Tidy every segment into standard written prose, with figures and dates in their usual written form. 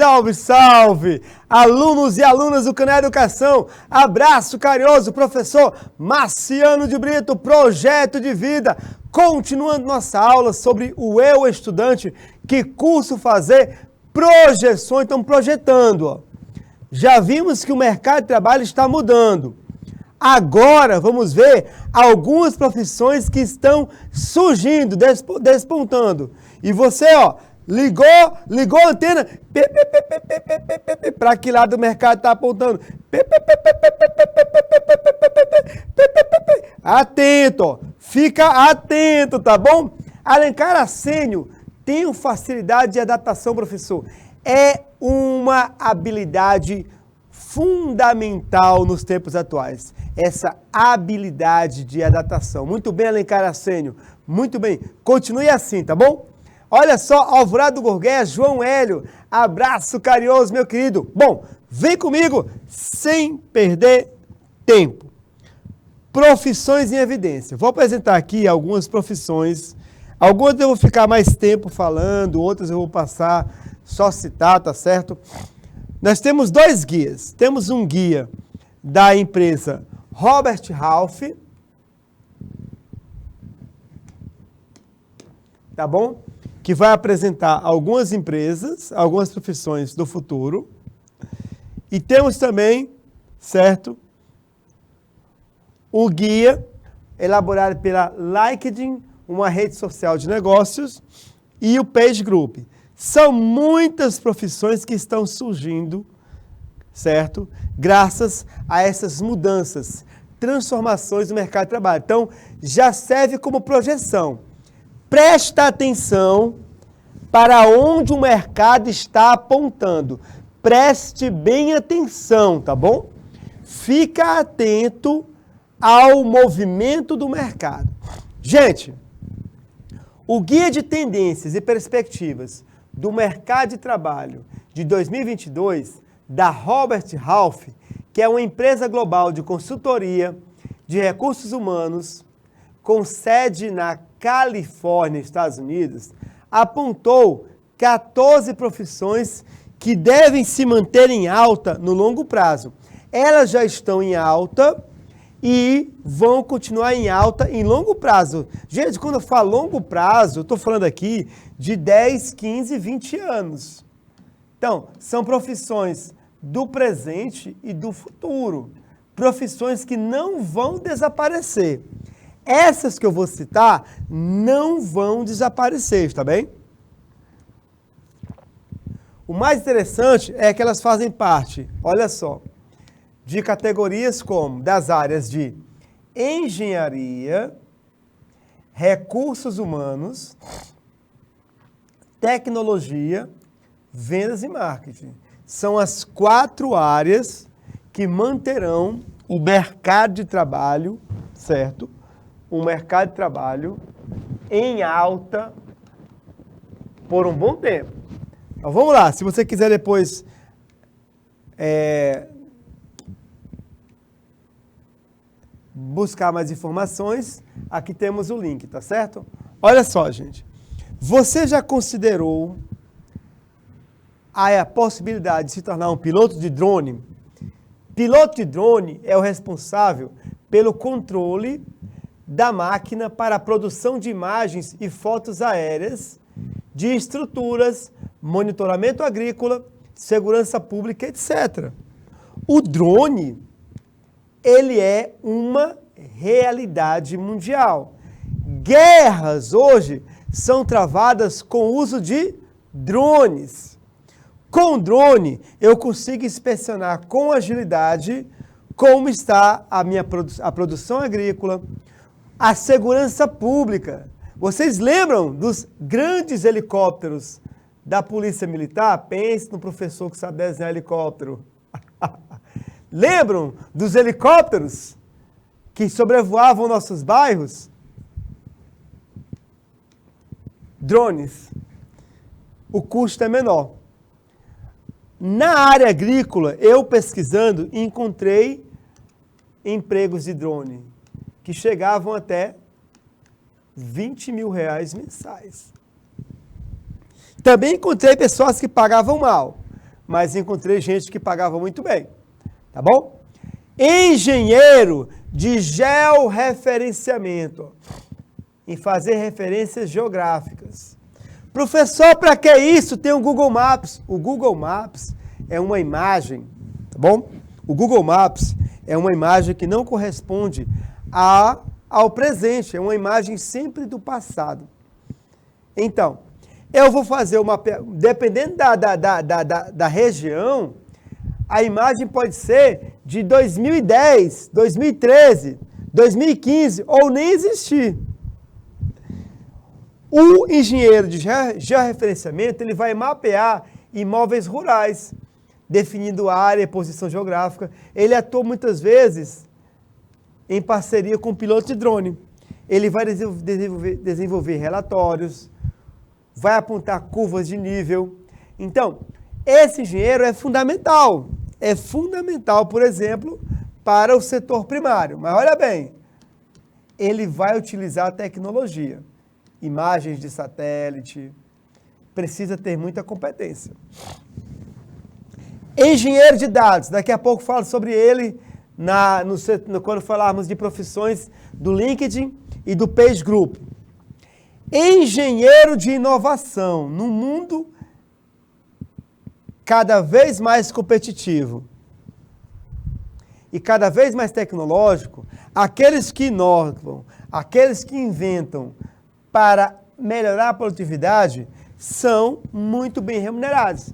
salve, salve! Alunos e alunas do Canal Educação, abraço carinhoso, professor Marciano de Brito, Projeto de Vida. Continuando nossa aula sobre o eu estudante, que curso fazer, projeções, estamos projetando. Ó. Já vimos que o mercado de trabalho está mudando. Agora vamos ver algumas profissões que estão surgindo, despontando. E você, ó, ligou a antena, para que lado do mercado está apontando? Atento, ó, fica atento, tá bom? Alencar Arsênio tem facilidade de adaptação, professor. É uma habilidade fundamental nos tempos atuais. Essa habilidade de adaptação. Muito bem, Alencar Arsênio. Muito bem. Continue assim, tá bom? Olha só, Alvorada do Gorgué, João Hélio. Abraço carinhoso, meu querido. Bom, vem comigo sem perder tempo. Profissões em evidência. Vou apresentar aqui algumas profissões. Algumas eu vou ficar mais tempo falando, outras eu vou passar só citar, tá certo? Nós temos dois guias. Temos um guia da empresa Robert Half, tá bom? Que vai apresentar algumas empresas, algumas profissões do futuro. E temos também, certo, o guia elaborado pela LinkedIn, uma rede social de negócios, e o Page Group. São muitas profissões que estão surgindo, certo? Graças a essas mudanças, transformações no mercado de trabalho. Então, já serve como projeção. Presta atenção para onde o mercado está apontando. Preste bem atenção, tá bom? Fica atento ao movimento do mercado. Gente, o Guia de Tendências e Perspectivas do Mercado de Trabalho de 2022, da Robert Half, que é uma empresa global de consultoria de recursos humanos, com sede na Califórnia, Estados Unidos, apontou 14 profissões que devem se manter em alta no longo prazo. Elas já estão em alta e vão continuar em alta em longo prazo. Gente, quando eu falo longo prazo, eu estou falando aqui de 10, 15, 20 anos. Então, são profissões do presente e do futuro. Profissões que não vão desaparecer. Essas que eu vou citar não vão desaparecer, está bem? O mais interessante é que elas fazem parte, olha só, de categorias como das áreas de engenharia, recursos humanos, tecnologia, vendas e marketing. São as 4 áreas que manterão o mercado de trabalho, certo? O mercado de trabalho em alta por um bom tempo. Então vamos lá, se você quiser depois buscar mais informações, aqui temos o link, tá certo? Olha só, gente. Você já considerou a possibilidade de se tornar um piloto de drone? Piloto de drone é o responsável pelo controle da máquina para a produção de imagens e fotos aéreas, de estruturas, monitoramento agrícola, segurança pública, etc. O drone, ele é uma realidade mundial. Guerras hoje são travadas com o uso de drones. Com o drone, eu consigo inspecionar com agilidade como está a produção agrícola, a segurança pública. Vocês lembram dos grandes helicópteros da Polícia Militar? Pense no professor que sabe desenhar helicóptero. Lembram dos helicópteros que sobrevoavam nossos bairros? Drones. O custo é menor. Na área agrícola, eu pesquisando, encontrei empregos de drone que chegavam até R$20 mil mensais. Também encontrei pessoas que pagavam mal, mas encontrei gente que pagava muito bem, tá bom? Engenheiro de georreferenciamento, em fazer referências geográficas. Professor, para que isso? Tem o Google Maps. O Google Maps é uma imagem, tá bom? O Google Maps é uma imagem que não corresponde ao presente, é uma imagem sempre do passado. Então, eu vou fazer uma... Dependendo da região, a imagem pode ser de 2010, 2013, 2015, ou nem existir. O engenheiro de georreferenciamento, ele vai mapear imóveis rurais, definindo área e posição geográfica. Ele atua muitas vezes em parceria com o piloto de drone. Ele vai desenvolver relatórios, vai apontar curvas de nível. Então, esse engenheiro é fundamental. É fundamental, por exemplo, para o setor primário. Mas olha bem, ele vai utilizar a tecnologia. Imagens de satélite, precisa ter muita competência. Engenheiro de dados, daqui a pouco falo sobre ele quando falarmos de profissões do LinkedIn e do Page Group. Engenheiro de inovação, num mundo cada vez mais competitivo e cada vez mais tecnológico, aqueles que inovam, aqueles que inventam para melhorar a produtividade, são muito bem remunerados.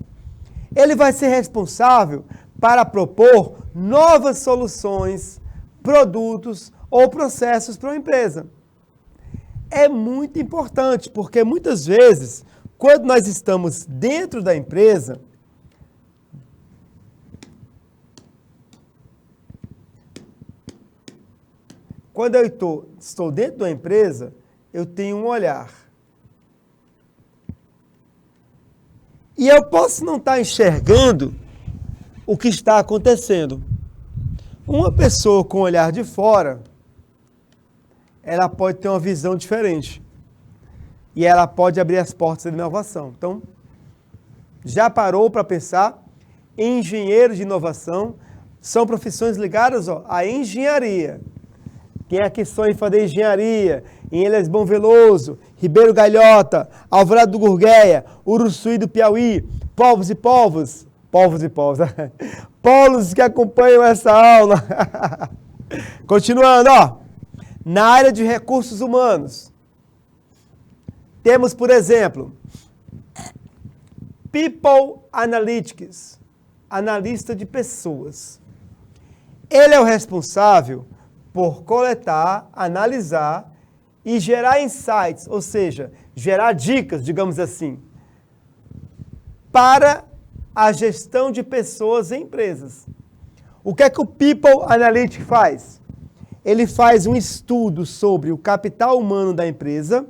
Ele vai ser responsável para propor novas soluções, produtos ou processos para uma empresa. É muito importante, porque muitas vezes, quando nós estamos dentro da empresa, quando eu estou dentro da empresa, eu tenho um olhar. E eu posso não estar enxergando o que está acontecendo. Uma pessoa com o olhar de fora, ela pode ter uma visão diferente. E ela pode abrir as portas da inovação. Então, já parou para pensar? Engenheiro de inovação são profissões ligadas à engenharia. Quem aqui sonha em fazer engenharia em Ilhas Bom Veloso, Ribeiro Galhota, Alvorada do Gurgueia, Uruçuí do Piauí, povos que acompanham essa aula. Continuando, na área de recursos humanos, temos, por exemplo, People Analytics, analista de pessoas. Ele é o responsável por coletar, analisar e gerar insights, ou seja, gerar dicas, digamos assim, para a gestão de pessoas em empresas. O que é que o People Analytics faz? Ele faz um estudo sobre o capital humano da empresa,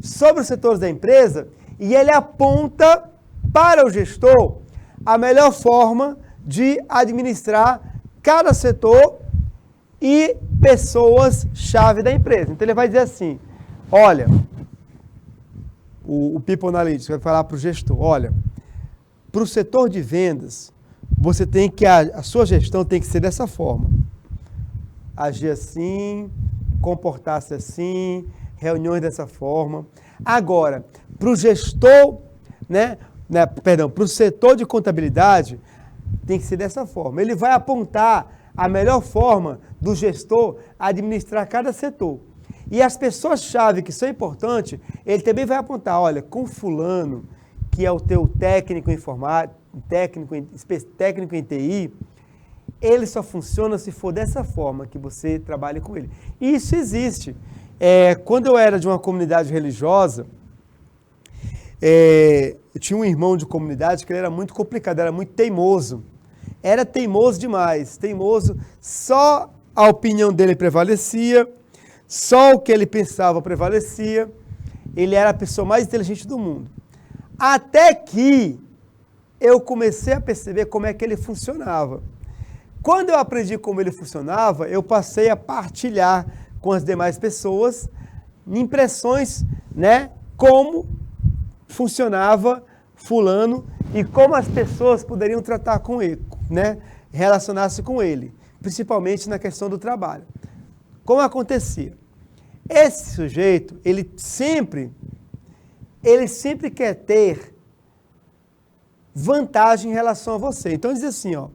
sobre os setores da empresa, e ele aponta para o gestor a melhor forma de administrar cada setor e pessoas-chave da empresa. Então ele vai dizer assim, olha, o People Analytics vai falar para o gestor, olha, para o setor de vendas, você tem que, a sua gestão tem que ser dessa forma. Agir assim, comportar-se assim, reuniões dessa forma. Agora, para o gestor, para o setor de contabilidade, tem que ser dessa forma. Ele vai apontar a melhor forma do gestor administrar cada setor. E as pessoas-chave que são importantes, ele também vai apontar, olha, com fulano, que é o teu técnico informático, técnico em TI, ele só funciona se for dessa forma que você trabalha com ele. E isso existe. Quando eu era de uma comunidade religiosa, eu tinha um irmão de comunidade que ele era muito complicado, era muito teimoso. Era teimoso demais, teimoso, só a opinião dele prevalecia, só o que ele pensava prevalecia, ele era a pessoa mais inteligente do mundo. Até que eu comecei a perceber como é que ele funcionava. Quando eu aprendi como ele funcionava, eu passei a partilhar com as demais pessoas impressões, como funcionava fulano e como as pessoas poderiam tratar com ele, né? Relacionar-se com ele, principalmente na questão do trabalho. Como acontecia? Esse sujeito, ele sempre quer ter vantagem em relação a você. Então, diz assim, ó,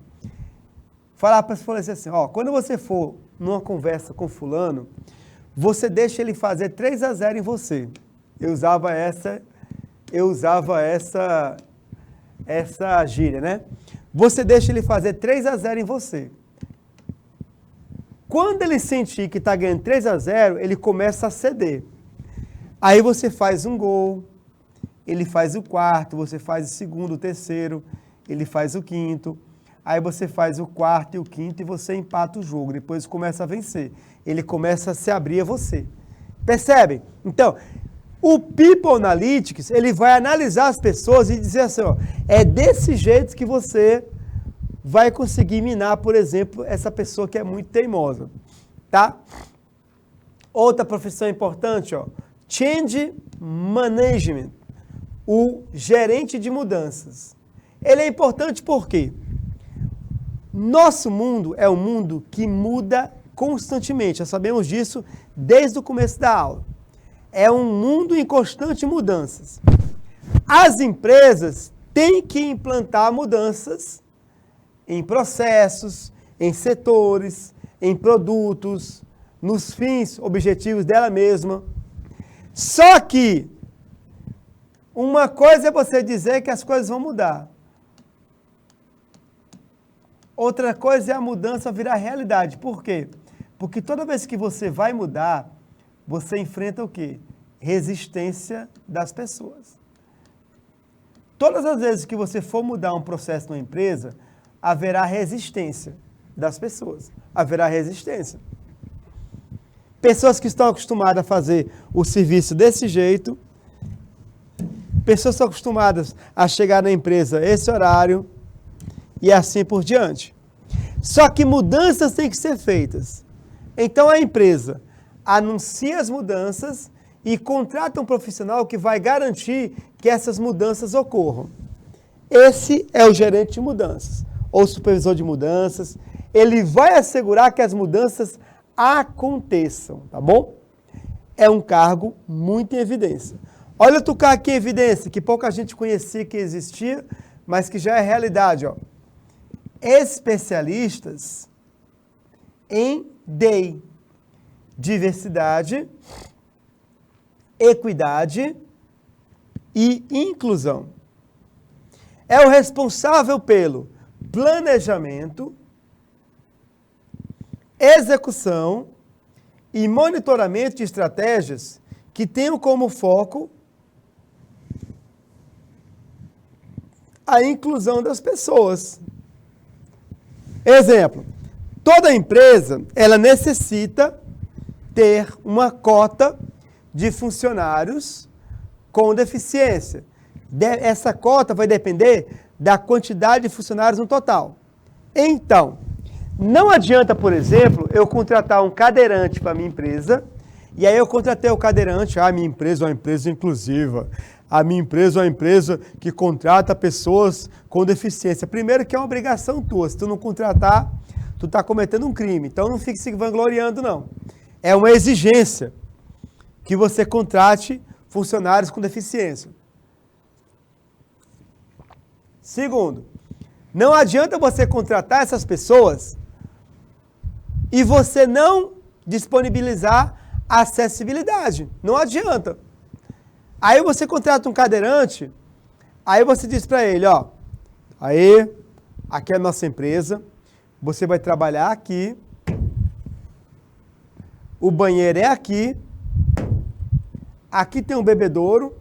falar para você assim, ó, quando você for numa conversa com fulano, você deixa ele fazer 3-0 em você. Eu usava essa gíria, né? Você deixa ele fazer 3-0 em você. Quando ele sentir que está ganhando 3-0, ele começa a ceder. Aí você faz um gol, ele faz o quarto, você faz o segundo, o terceiro, ele faz o quinto. Aí você faz o quarto e o quinto e você empata o jogo. Depois começa a vencer. Ele começa a se abrir a você. Percebem? Então, o People Analytics, ele vai analisar as pessoas e dizer assim, ó, é desse jeito que você vai conseguir minar, por exemplo, essa pessoa que é muito teimosa, tá? Outra profissão importante, ó, Change Management, o gerente de mudanças. Ele é importante por quê? Nosso mundo é um mundo que muda constantemente, já sabemos disso desde o começo da aula. É um mundo em constante mudanças. As empresas têm que implantar mudanças em processos, em setores, em produtos, nos fins, objetivos dela mesma. Só que uma coisa é você dizer que as coisas vão mudar. Outra coisa é a mudança virar realidade. Por quê? Porque toda vez que você vai mudar, você enfrenta o quê? Resistência das pessoas. Todas as vezes que você for mudar um processo numa empresa, haverá resistência das pessoas. Haverá resistência. Pessoas que estão acostumadas a fazer o serviço desse jeito, pessoas que estão acostumadas a chegar na empresa esse horário, e assim por diante. Só que mudanças têm que ser feitas. Então a empresa anuncia as mudanças e contrata um profissional que vai garantir que essas mudanças ocorram. Esse é o gerente de mudanças, ou supervisor de mudanças. Ele vai assegurar que as mudanças aconteçam, tá bom? É um cargo muito em evidência. Olha outro cargo aqui em evidência, que pouca gente conhecia que existia, mas que já é realidade, ó. Especialistas em DEI, diversidade, equidade e inclusão. É o responsável pelo planejamento, execução e monitoramento de estratégias que tenham como foco a inclusão das pessoas. Exemplo, toda empresa, ela necessita ter uma cota de funcionários com deficiência. Essa cota vai depender da quantidade de funcionários no total. Então, não adianta, por exemplo, eu contratar um cadeirante para a minha empresa, e aí eu contratei o cadeirante, minha empresa é uma empresa inclusiva, a minha empresa é uma empresa que contrata pessoas com deficiência. Primeiro que é uma obrigação tua, se tu não contratar, tu está cometendo um crime, então não fique se vangloriando não. É uma exigência que você contrate funcionários com deficiência. Segundo, não adianta você contratar essas pessoas e você não disponibilizar acessibilidade. Não adianta. Aí você contrata um cadeirante, aí você diz para ele, ó, aí, aqui é a nossa empresa, você vai trabalhar aqui, o banheiro é aqui, aqui tem um bebedouro,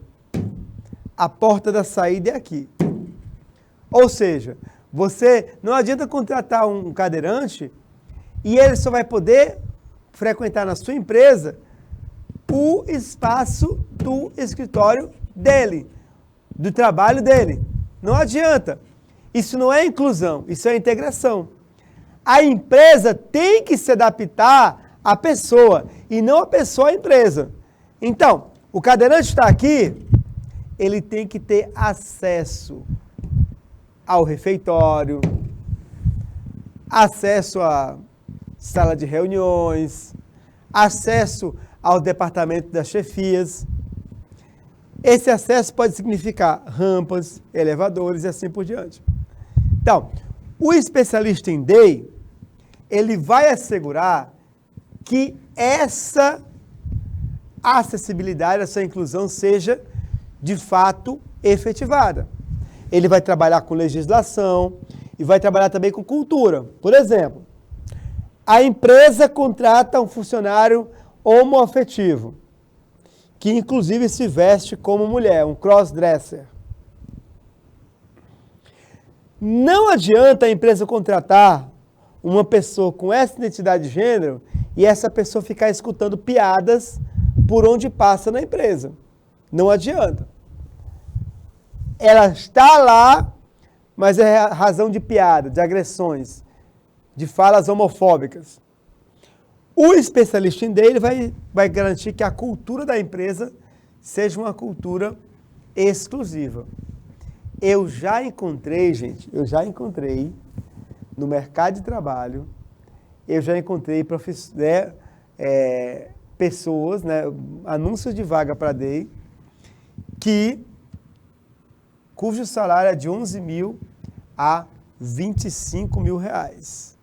a porta da saída é aqui. Ou seja, você não adianta contratar um cadeirante e ele só vai poder frequentar na sua empresa o espaço do escritório dele, do trabalho dele. Não adianta. Isso não é inclusão, isso é integração. A empresa tem que se adaptar à pessoa e não a pessoa à empresa. Então, o cadeirante está aqui, ele tem que ter acesso ao refeitório, acesso à sala de reuniões, acesso ao departamento das chefias. Esse acesso pode significar rampas, elevadores e assim por diante. Então, o especialista em DEI, ele vai assegurar que essa acessibilidade, essa inclusão seja de fato efetivada. Ele vai trabalhar com legislação e vai trabalhar também com cultura. Por exemplo, a empresa contrata um funcionário homoafetivo, que inclusive se veste como mulher, um crossdresser. Não adianta a empresa contratar uma pessoa com essa identidade de gênero e essa pessoa ficar escutando piadas por onde passa na empresa. Não adianta. Ela está lá, mas é razão de piada, de agressões, de falas homofóbicas. O especialista em DEI vai garantir que a cultura da empresa seja uma cultura exclusiva. Eu já encontrei no mercado de trabalho, eu já encontrei pessoas, anúncios de vaga para DEI, cujo salário é de 11 mil a 25 mil reais.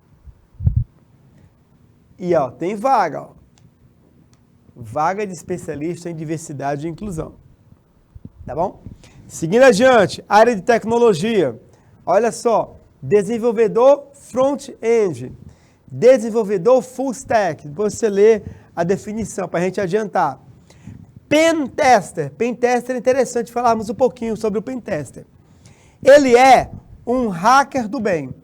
E tem vaga, vaga de especialista em diversidade e inclusão. Tá bom? Seguindo adiante, área de tecnologia. Olha só, desenvolvedor front-end, desenvolvedor full stack. Depois você lê a definição para a gente adiantar. Pen tester. Pen tester é interessante falarmos um pouquinho sobre o pen tester. Ele é um hacker do bem.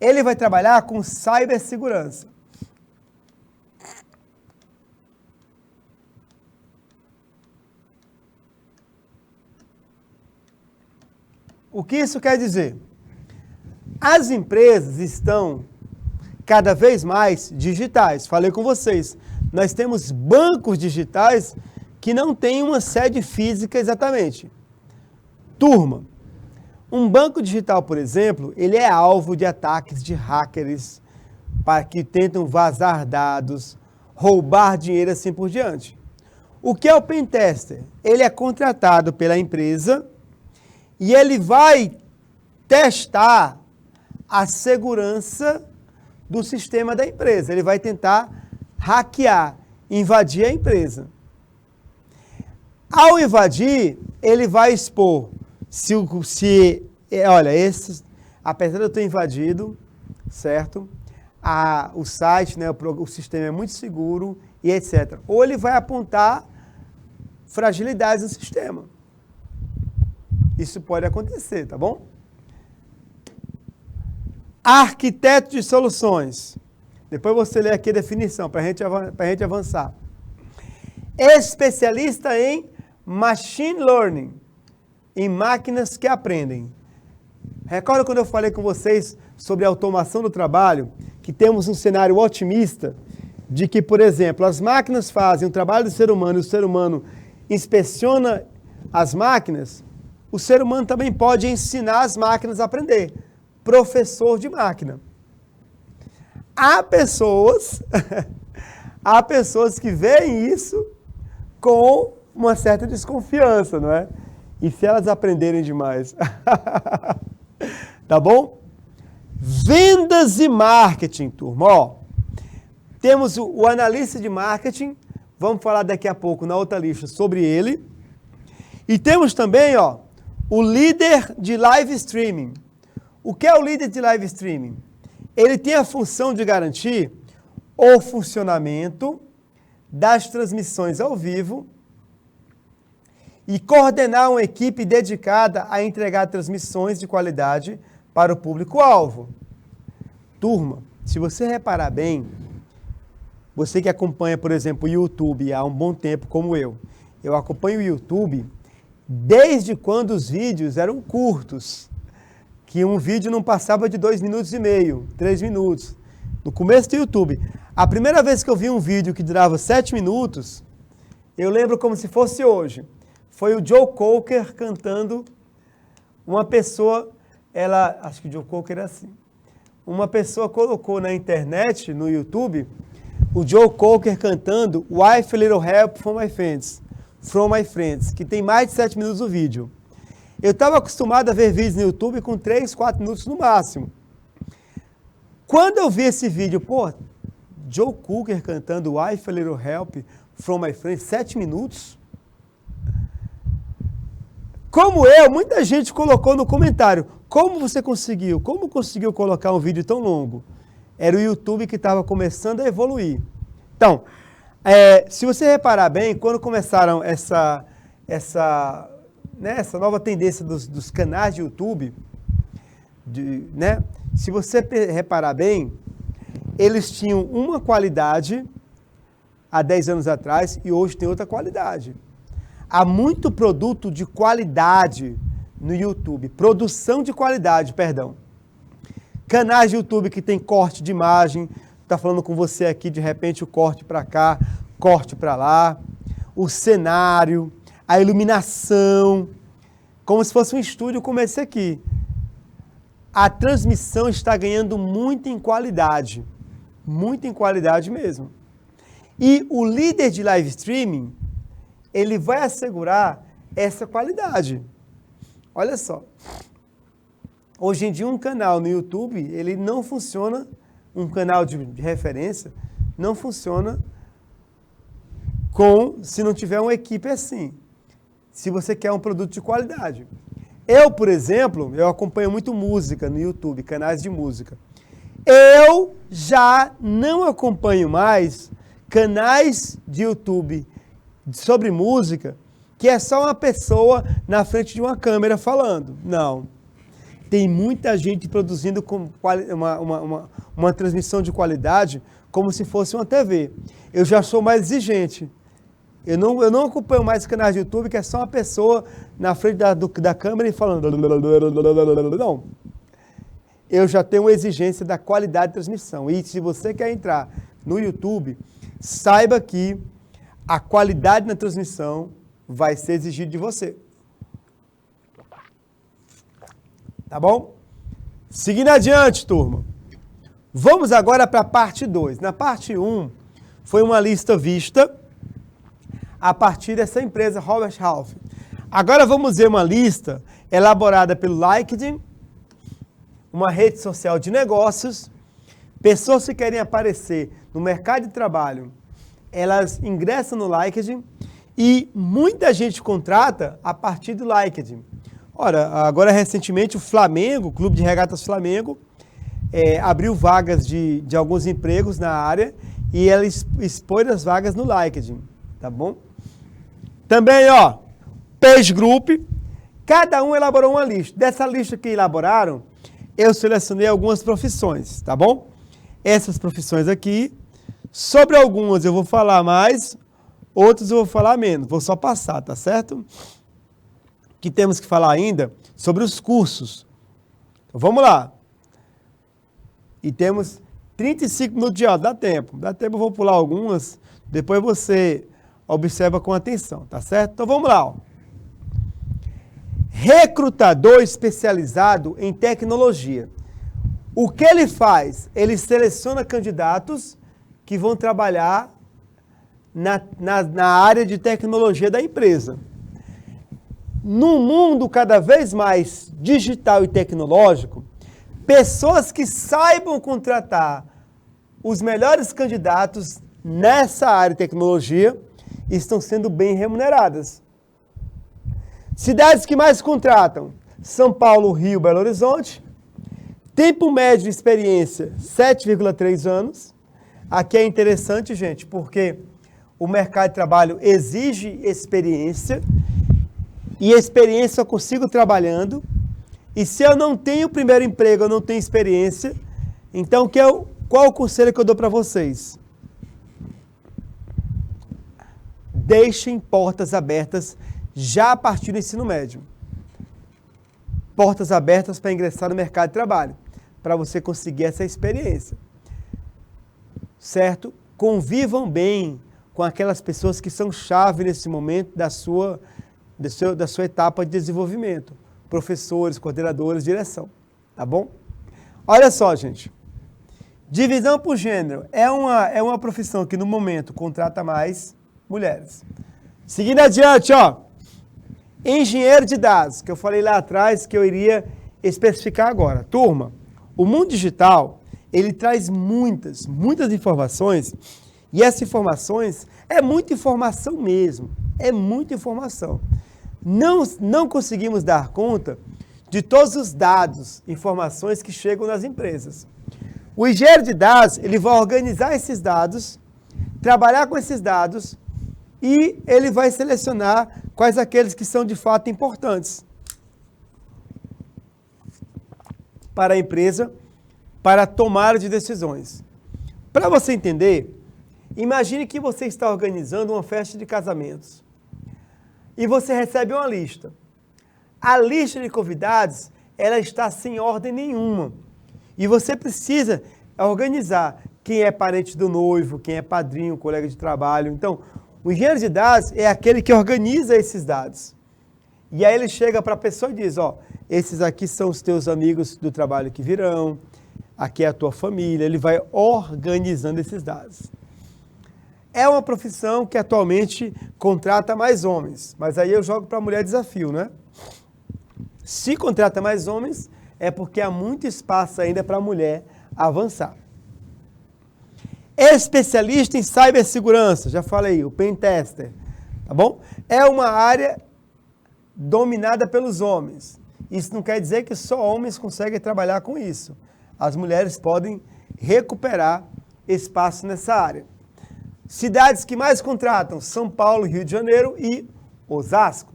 Ele vai trabalhar com cibersegurança. O que isso quer dizer? As empresas estão cada vez mais digitais. Falei com vocês, nós temos bancos digitais que não têm uma sede física exatamente. Turma, um banco digital, por exemplo, ele é alvo de ataques de hackers que tentam vazar dados, roubar dinheiro e assim por diante. O que é o pen tester? Ele é contratado pela empresa e ele vai testar a segurança do sistema da empresa. Ele vai tentar hackear, invadir a empresa. Ao invadir, ele vai expor apesar de eu ter invadido, certo? O site, o sistema é muito seguro e etc. Ou ele vai apontar fragilidades no sistema. Isso pode acontecer, tá bom? Arquiteto de soluções. Depois você lê aqui a definição para a gente avançar. Especialista em machine learning, em máquinas que aprendem. Recorda quando eu falei com vocês sobre a automação do trabalho, que temos um cenário otimista de que, por exemplo, as máquinas fazem o trabalho do ser humano e o ser humano inspeciona as máquinas, o ser humano também pode ensinar as máquinas a aprender. Professor de máquina. Há pessoas que veem isso com uma certa desconfiança, não é? E se elas aprenderem demais? Tá bom? Vendas e marketing, turma. Temos o analista de marketing, vamos falar daqui a pouco na outra lista sobre ele. E temos também, o líder de live streaming. O que é o líder de live streaming? Ele tem a função de garantir o funcionamento das transmissões ao vivo e coordenar uma equipe dedicada a entregar transmissões de qualidade para o público-alvo. Turma, se você reparar bem, você que acompanha, por exemplo, o YouTube há um bom tempo, como eu acompanho o YouTube desde quando os vídeos eram curtos, que um vídeo não passava de 2,5 minutos, 3 minutos. No começo do YouTube. A primeira vez que eu vi um vídeo que durava 7 minutos, eu lembro como se fosse hoje. Foi o Joe Cocker cantando uma pessoa acho que o Joe Cocker era assim. Uma pessoa colocou na internet, no YouTube, o Joe Cocker cantando Wife a Little Help from My Friends, que tem mais de 7 minutos o vídeo. Eu estava acostumado a ver vídeos no YouTube com 3, 4 minutos no máximo. Quando eu vi esse vídeo, Joe Cocker cantando Wife a Little Help from My Friends, 7 minutos. Como muita gente colocou no comentário, como você conseguiu? Como conseguiu colocar um vídeo tão longo? Era o YouTube que estava começando a evoluir. Então, se você reparar bem, quando começaram essa nova tendência dos canais de YouTube, se você reparar bem, eles tinham uma qualidade há 10 anos atrás e hoje tem outra qualidade. Há muito produto de qualidade no YouTube, produção de qualidade, perdão. Canais de YouTube que tem corte de imagem, está falando com você aqui, de repente o corte para cá, corte para lá, o cenário, a iluminação, como se fosse um estúdio como esse aqui. A transmissão está ganhando muito em qualidade mesmo. E o líder de live streaming, ele vai assegurar essa qualidade. Olha só. Hoje em dia um canal no YouTube, ele não funciona, um canal de referência, não funciona se não tiver uma equipe assim. Se você quer um produto de qualidade. Eu, por exemplo, eu acompanho muito música no YouTube, canais de música. Eu já não acompanho mais canais de YouTube sobre música, que é só uma pessoa na frente de uma câmera falando. Não. Tem muita gente produzindo uma transmissão de qualidade como se fosse uma TV. Eu já sou mais exigente. Eu não acompanho mais canais de YouTube que é só uma pessoa na frente da câmera e falando. Não. Eu já tenho uma exigência da qualidade de transmissão. E se você quer entrar no YouTube, saiba que a qualidade na transmissão vai ser exigida de você. Tá bom? Seguindo adiante, turma. Vamos agora para a parte 2. Na parte 1, foi uma lista vista a partir dessa empresa, Robert Half. Agora vamos ver uma lista elaborada pelo LinkedIn, uma rede social de negócios. Pessoas que querem aparecer no mercado de trabalho, elas ingressam no LinkedIn e muita gente contrata a partir do LinkedIn. Ora, agora recentemente o Flamengo, o Clube de Regatas Flamengo, abriu vagas de alguns empregos na área e ela expôs as vagas no LinkedIn, tá bom? Também, Page Group, cada um elaborou uma lista. Dessa lista que elaboraram, eu selecionei algumas profissões, tá bom? Essas profissões aqui, sobre algumas eu vou falar mais, outras eu vou falar menos, vou só passar, tá certo? Que temos que falar ainda sobre os cursos. Então, vamos lá. E temos 35 minutos de aula, dá tempo, eu vou pular algumas, depois você observa com atenção, tá certo? Então vamos lá. Recrutador especializado em tecnologia. O que ele faz? Ele seleciona candidatos que vão trabalhar na área de tecnologia da empresa. Num mundo cada vez mais digital e tecnológico, pessoas que saibam contratar os melhores candidatos nessa área de tecnologia estão sendo bem remuneradas. Cidades que mais contratam: São Paulo, Rio, Belo Horizonte. Tempo médio de experiência, 7,3 anos. Aqui é interessante, gente, porque o mercado de trabalho exige experiência. E a experiência eu consigo trabalhando. E se eu não tenho o primeiro emprego, eu não tenho experiência. Então, qual o conselho que eu dou para vocês? Deixem portas abertas já a partir do ensino médio. Portas abertas para ingressar no mercado de trabalho, para você conseguir essa experiência. Certo? Convivam bem com aquelas pessoas que são chave nesse momento da sua etapa de desenvolvimento. Professores, coordenadores, direção. Tá bom? Olha só, gente. Divisão por gênero é uma profissão que no momento contrata mais mulheres. Seguindo adiante, ó. Engenheiro de dados, que eu falei lá atrás que eu iria especificar agora. Turma, o mundo digital, ele traz muitas informações, e essas informações é muita informação mesmo, é muita informação. Não conseguimos dar conta de todos os dados, informações que chegam nas empresas. O engenheiro de dados, ele vai organizar esses dados, trabalhar com esses dados, e ele vai selecionar quais aqueles que são de fato importantes para a empresa, para a tomada de decisões. Para você entender, imagine que você está organizando uma festa de casamentos e você recebe uma lista. A lista de convidados, ela está sem ordem nenhuma. E você precisa organizar quem é parente do noivo, quem é padrinho, colega de trabalho. Então, o engenheiro de dados é aquele que organiza esses dados. E aí ele chega para a pessoa e diz, ó, esses aqui são os teus amigos do trabalho que virão, aqui é a tua família. Ele vai organizando esses dados. É uma profissão que atualmente contrata mais homens, mas aí eu jogo para a mulher desafio, né? Se contrata mais homens, é porque há muito espaço ainda para a mulher avançar. Especialista em cibersegurança, já falei, o pentester, tá bom? É uma área dominada pelos homens. Isso não quer dizer que só homens conseguem trabalhar com isso. As mulheres podem recuperar espaço nessa área. Cidades que mais contratam, São Paulo, Rio de Janeiro e Osasco.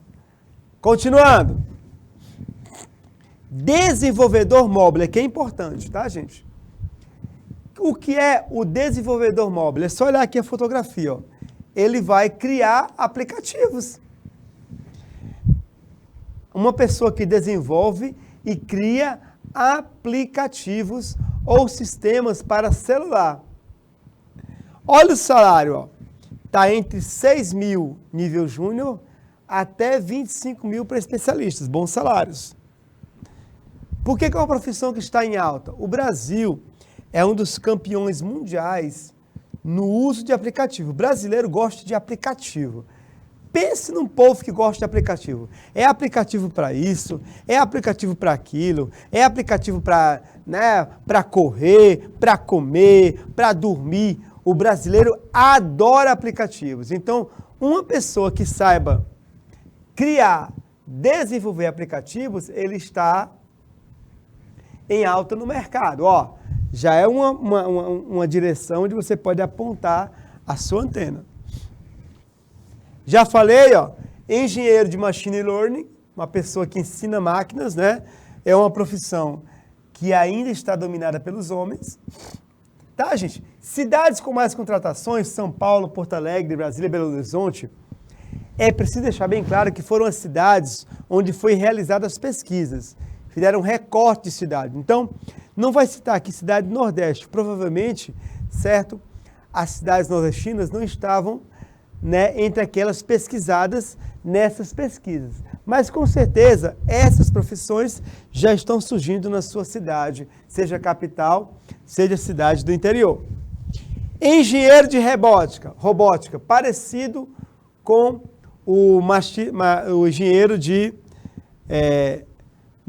Continuando. Desenvolvedor móvel, aqui é importante, tá, gente? O que é o desenvolvedor móvel? É só olhar aqui a fotografia, ó. Ele vai criar aplicativos. Uma pessoa que desenvolve e cria aplicativos ou sistemas para celular. Olha o salário, ó. Tá entre 6 mil nível júnior até 25 mil para especialistas, bons salários. Por que é uma profissão que está em alta? O Brasil é um dos campeões mundiais no uso de aplicativo. O brasileiro gosta de aplicativo. Pense num povo que gosta de aplicativo. É aplicativo para isso, é aplicativo para aquilo, é aplicativo para, né, para correr, para comer, para dormir. O brasileiro adora aplicativos. Então, uma pessoa que saiba criar, desenvolver aplicativos, ele está em alta no mercado. Ó, já é uma direção onde você pode apontar a sua antena. Já falei, ó, engenheiro de machine learning, uma pessoa que ensina máquinas, né? É uma profissão que ainda está dominada pelos homens. Tá, gente? Cidades com mais contratações, São Paulo, Porto Alegre, Brasília, Belo Horizonte, é preciso deixar bem claro que foram as cidades onde foi realizadas as pesquisas. Fizeram um recorte de cidade. Então, não vai citar aqui cidade do Nordeste. Provavelmente, certo, as cidades nordestinas não estavam, né, entre aquelas pesquisadas nessas pesquisas. Mas, com certeza, essas profissões já estão surgindo na sua cidade, seja capital, seja cidade do interior. Engenheiro de robótica, parecido com o engenheiro de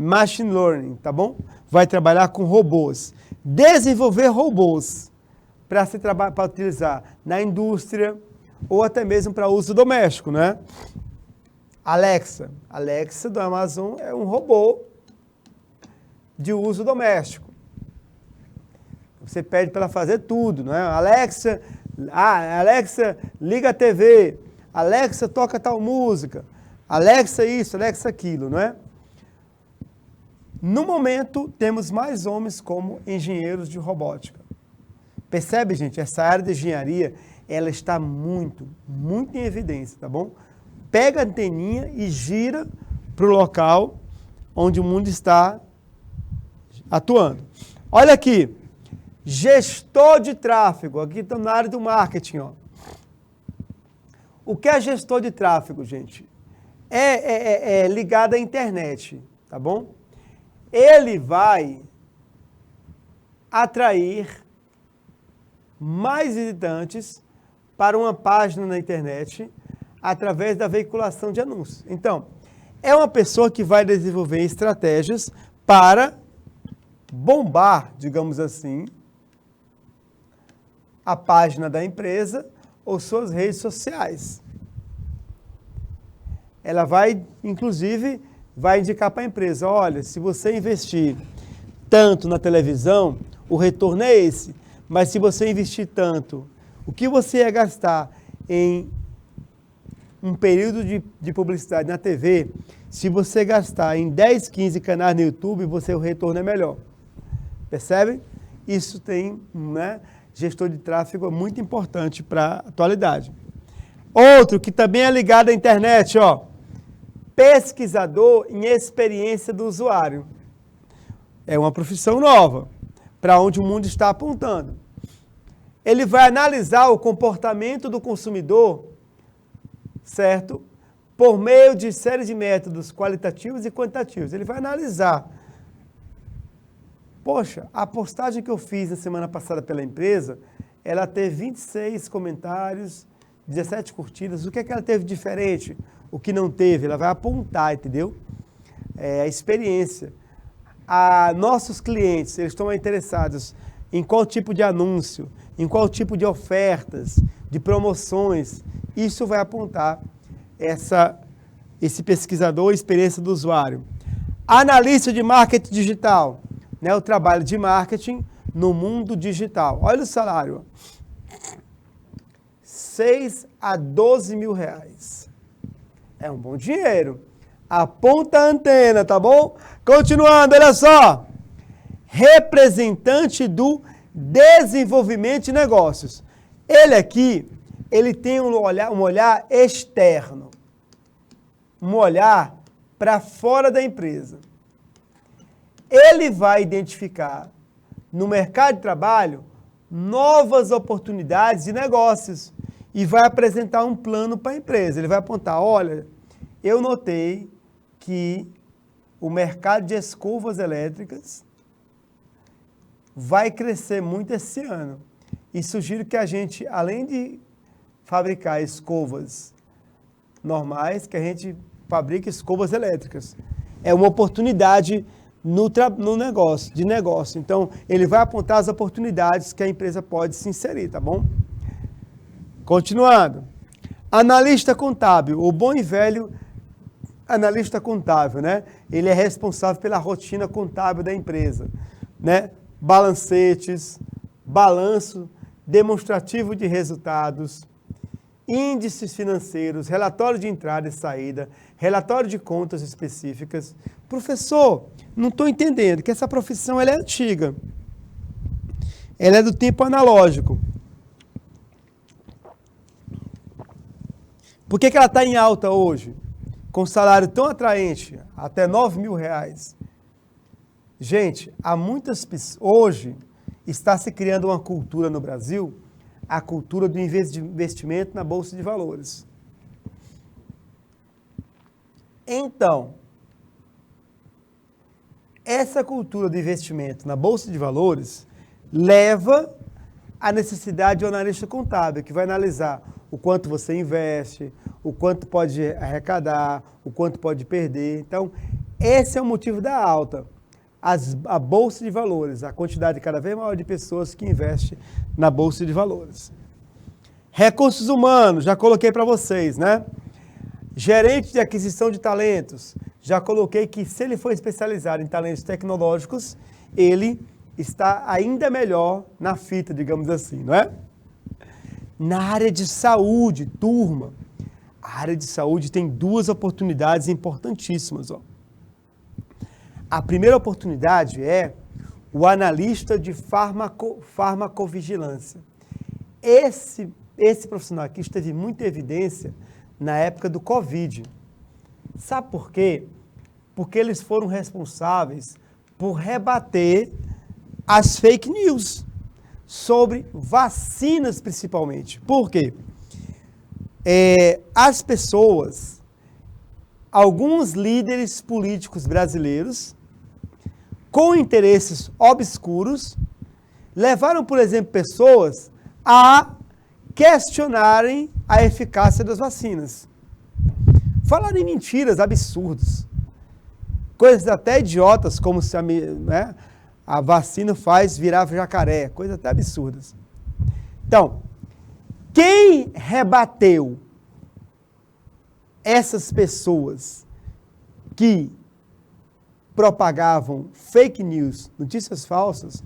machine learning, tá bom? Vai trabalhar com robôs. Desenvolver robôs para utilizar na indústria ou até mesmo para uso doméstico, né? Alexa do Amazon é um robô de uso doméstico. Você pede para ela fazer tudo, não é? Alexa, liga a TV. Alexa, toca tal música. Alexa isso, Alexa aquilo, não é? No momento, temos mais homens como engenheiros de robótica. Percebe, gente? Essa área de engenharia, ela está muito em evidência, tá bom? Pega a anteninha e gira para o local onde o mundo está atuando. Olha aqui, gestor de tráfego. Aqui estamos na área do marketing, ó. O que é gestor de tráfego, gente? É ligado à internet, tá bom? ele vai atrair mais visitantes para uma página na internet através da veiculação de anúncios. Então, é uma pessoa que vai desenvolver estratégias para bombar, digamos assim, a página da empresa ou suas redes sociais. Ela vai, inclusive, vai indicar para a empresa, olha, se você investir tanto na televisão, o retorno é esse. Mas se você investir tanto, o que você ia gastar em um período de publicidade na TV, se você gastar em 10, 15 canais no YouTube, o retorno é melhor. Percebe? Isso tem, né, gestor de tráfego é muito importante para a atualidade. Outro que também é ligado à internet, ó, pesquisador em experiência do usuário. É uma profissão nova, para onde o mundo está apontando. Ele vai analisar o comportamento do consumidor, certo? Por meio de série de métodos qualitativos e quantitativos. Ele vai analisar. Poxa, a postagem que eu fiz na semana passada pela empresa, ela teve 26 comentários, 17 curtidas. O que é que ela teve diferente? O que não teve? Ela vai apontar, entendeu? É a experiência. Nossos clientes, eles estão interessados em qual tipo de anúncio, em qual tipo de ofertas, de promoções. Isso vai apontar esse pesquisador, a experiência do usuário. Analista de marketing digital, né, o trabalho de marketing no mundo digital. Olha o salário, 6 a 12 mil reais. É um bom dinheiro. Aponta a antena, tá bom? Continuando, olha só. Representante do desenvolvimento de negócios. Ele aqui, ele tem um olhar externo. Um olhar para fora da empresa. Ele vai identificar no mercado de trabalho novas oportunidades de negócios e vai apresentar um plano para a empresa. Ele vai apontar, olha, eu notei que o mercado de escovas elétricas vai crescer muito esse ano. E sugiro que a gente, além de fabricar escovas normais, que a gente fabrique escovas elétricas. É uma oportunidade no negócio. Então, ele vai apontar as oportunidades que a empresa pode se inserir, tá bom? Continuando. Analista contábil, o bom e velho analista contábil, né? Ele é responsável pela rotina contábil da empresa, né? Balancetes, balanço demonstrativo de resultados, índices financeiros, relatório de entrada e saída, relatório de contas específicas. Professor, não estou entendendo que essa profissão ela é antiga. Ela é do tempo analógico. Por que ela está em alta hoje? Com salário tão atraente, até 9 mil reais. Gente, há muitas pessoas... Hoje está se criando uma cultura no Brasil, a cultura do investimento na Bolsa de Valores. Então, essa cultura de investimento na Bolsa de Valores leva à necessidade de um analista contábil, que vai analisar o quanto você investe, o quanto pode arrecadar, o quanto pode perder. Então, esse é o motivo da alta. A Bolsa de Valores, a quantidade cada vez maior de pessoas que investem na Bolsa de Valores. Recursos humanos, já coloquei para vocês, né? Gerente de aquisição de talentos, já coloquei que se ele for especializado em talentos tecnológicos, ele está ainda melhor na fita, digamos assim, não é? Na área de saúde, turma, a área de saúde tem duas oportunidades importantíssimas, ó. A primeira oportunidade é o analista de farmacovigilância. Esse profissional aqui esteve muito em evidência na época do Covid. Sabe por quê? Porque eles foram responsáveis por rebater as fake news sobre vacinas, principalmente. Por quê? As pessoas, alguns líderes políticos brasileiros, com interesses obscuros, levaram, por exemplo, pessoas a questionarem a eficácia das vacinas. Falarem mentiras, absurdos. Coisas até idiotas, como se a vacina faz virar jacaré. Coisas até absurdas. Então, quem rebateu essas pessoas que propagavam fake news, notícias falsas,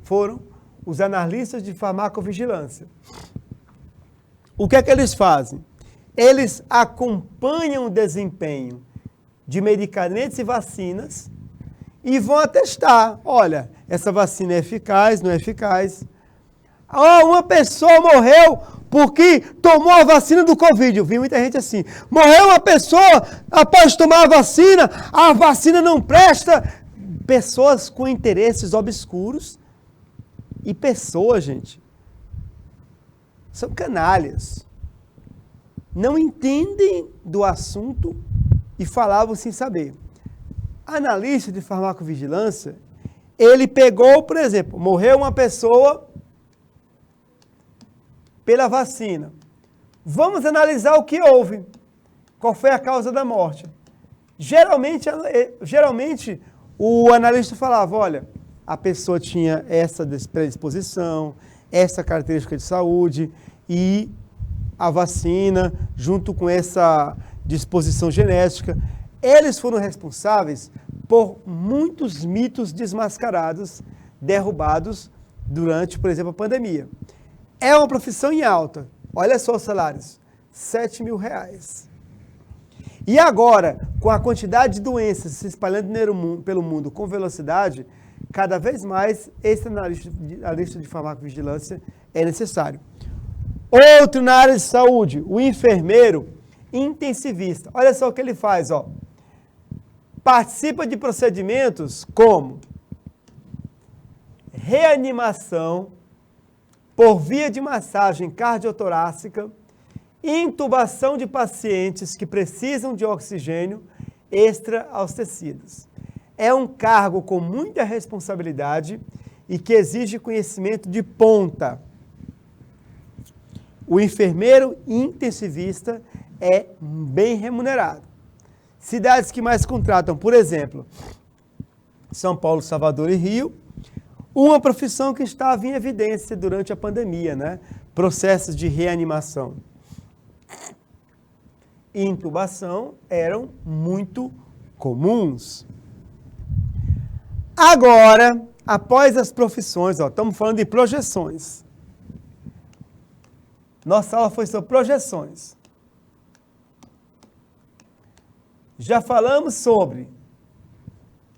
foram os analistas de farmacovigilância. O que é que eles fazem? Eles acompanham o desempenho de medicamentos e vacinas e vão atestar. Olha, essa vacina é eficaz, não é eficaz. Uma pessoa morreu porque tomou a vacina do Covid. Eu vi muita gente assim. Morreu uma pessoa após tomar a vacina não presta. Pessoas com interesses obscuros e pessoas, gente, são canalhas. Não entendem do assunto e falavam sem saber. Analista de farmacovigilância, ele pegou, por exemplo, morreu uma pessoa pela vacina. Vamos analisar o que houve. Qual foi a causa da morte? Geralmente o analista falava, olha, a pessoa tinha essa predisposição, essa característica de saúde e a vacina, junto com essa disposição genética, eles foram responsáveis por muitos mitos desmascarados, derrubados durante, por exemplo, a pandemia. É uma profissão em alta. Olha só os salários, R$7 mil. E agora, com a quantidade de doenças se espalhando pelo mundo com velocidade, cada vez mais esse analista de farmacovigilância é necessário. Outro na área de saúde, o enfermeiro intensivista. Olha só o que ele faz, ó. Participa de procedimentos como reanimação por via de massagem cardiotorácica, intubação de pacientes que precisam de oxigênio extra aos tecidos. É um cargo com muita responsabilidade e que exige conhecimento de ponta. O enfermeiro intensivista é bem remunerado. Cidades que mais contratam, por exemplo, São Paulo, Salvador e Rio, uma profissão que estava em evidência durante a pandemia, né? Processos de reanimação e intubação eram muito comuns. Agora, após as profissões, estamos falando de projeções. Nossa aula foi sobre projeções. Já falamos sobre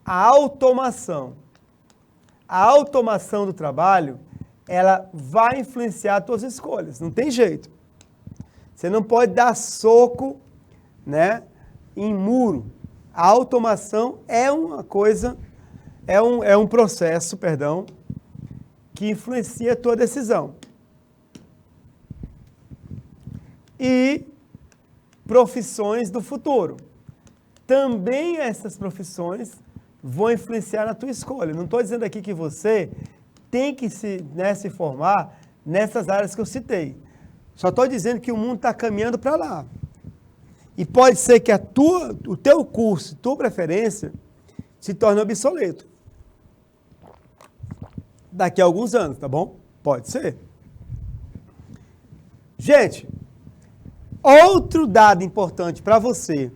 a automação. A automação do trabalho, ela vai influenciar as tuas escolhas, não tem jeito. Você não pode dar soco, né, em muro. A automação é uma coisa, é um processo, que influencia a tua decisão. E profissões do futuro. Também essas profissões vão influenciar na tua escolha. Não estou dizendo aqui que você tem que se formar nessas áreas que eu citei. Só estou dizendo que o mundo está caminhando para lá. E pode ser que o teu curso, tua preferência, se torne obsoleto. Daqui a alguns anos, tá bom? Pode ser. Gente, outro dado importante para você,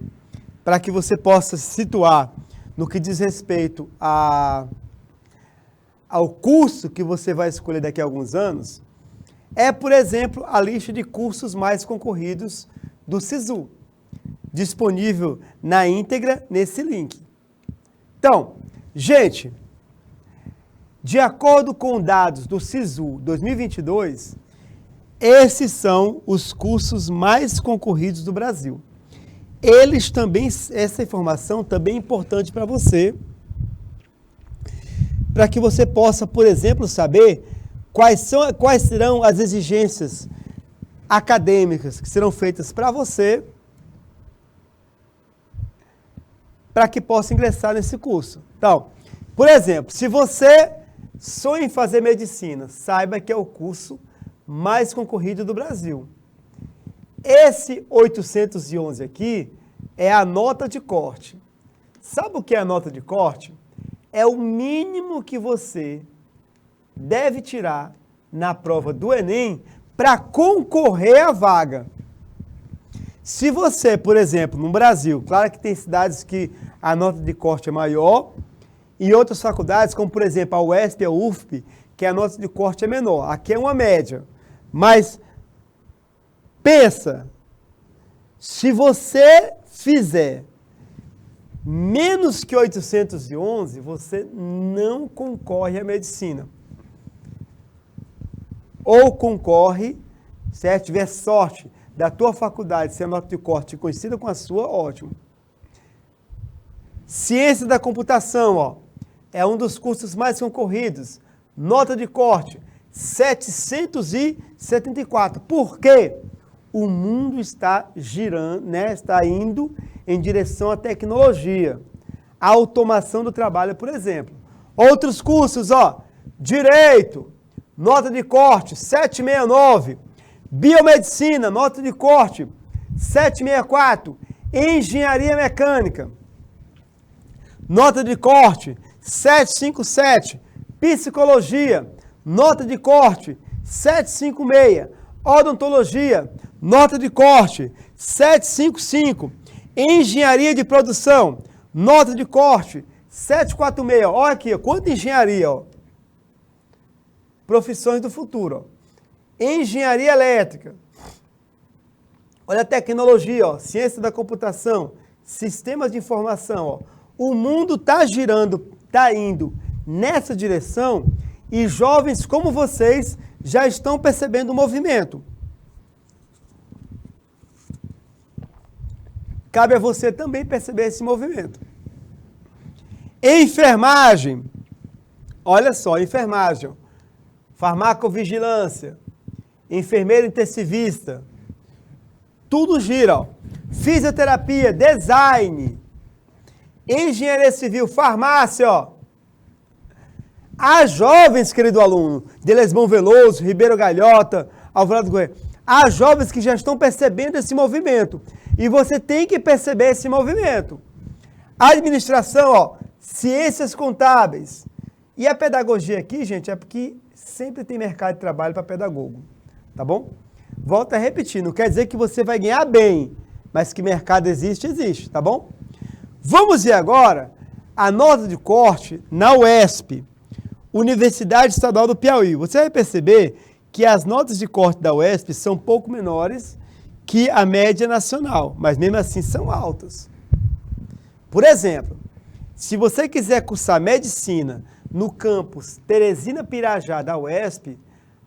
para que você possa se situar no que diz respeito ao curso que você vai escolher daqui a alguns anos, é, por exemplo, a lista de cursos mais concorridos do SISU, disponível na íntegra nesse link. Então, gente, de acordo com dados do SISU 2022, esses são os cursos mais concorridos do Brasil. Eles também, essa informação também é importante para você, para que você possa, por exemplo, saber quais serão as exigências acadêmicas que serão feitas para você, para que possa ingressar nesse curso. Então, Por exemplo, se você sonha em fazer medicina, saiba que é o curso mais concorrido do Brasil. Esse 811 aqui é a nota de corte. Sabe o que é a nota de corte? É o mínimo que você deve tirar na prova do Enem para concorrer à vaga. Se você, por exemplo, no Brasil, claro que tem cidades que a nota de corte é maior, e outras faculdades, como por exemplo a UESP e a UFP, que a nota de corte é menor. Aqui é uma média. Mas pensa, se você fizer menos que 811, você não concorre à medicina. Ou concorre, se tiver sorte da tua faculdade, se a nota de corte coincida com a sua, ótimo. Ciência da computação, ó, é um dos cursos mais concorridos. Nota de corte, 774. Por quê? O mundo está girando, né? Está indo em direção à tecnologia. A automação do trabalho, por exemplo. Outros cursos, ó, Direito, nota de corte, 769. Biomedicina, nota de corte, 764. Engenharia mecânica, nota de corte, 757. Psicologia, nota de corte, 756. Odontologia, nota de corte, 755. Engenharia de produção, nota de corte, 746. Olha aqui, quanta engenharia, ó. Profissões do futuro, ó. Engenharia elétrica. Olha a tecnologia, ó. Ciência da computação, sistemas de informação, ó. O mundo está girando, está indo nessa direção e jovens como vocês já estão percebendo o movimento. Cabe a você também perceber esse movimento. Enfermagem. Olha só, enfermagem. Farmacovigilância. Enfermeiro intensivista. Tudo gira, ó. Fisioterapia, design. Engenharia civil, farmácia, ó. Há jovens, querido aluno, Delesmão Veloso, Ribeiro Galhota, Alvorada do Goiás, há jovens que já estão percebendo esse movimento. E você tem que perceber esse movimento. Administração, ó, ciências contábeis. E a pedagogia aqui, gente, é porque sempre tem mercado de trabalho para pedagogo. Tá bom? Volto a repetir, não quer dizer que você vai ganhar bem, mas que mercado existe, existe, tá bom? Vamos ver agora a nota de corte na UESP, Universidade Estadual do Piauí. Você vai perceber que as notas de corte da UESP são um pouco menores que a média nacional, mas mesmo assim são altas. Por exemplo, se você quiser cursar medicina no campus Teresina Pirajá da UESP,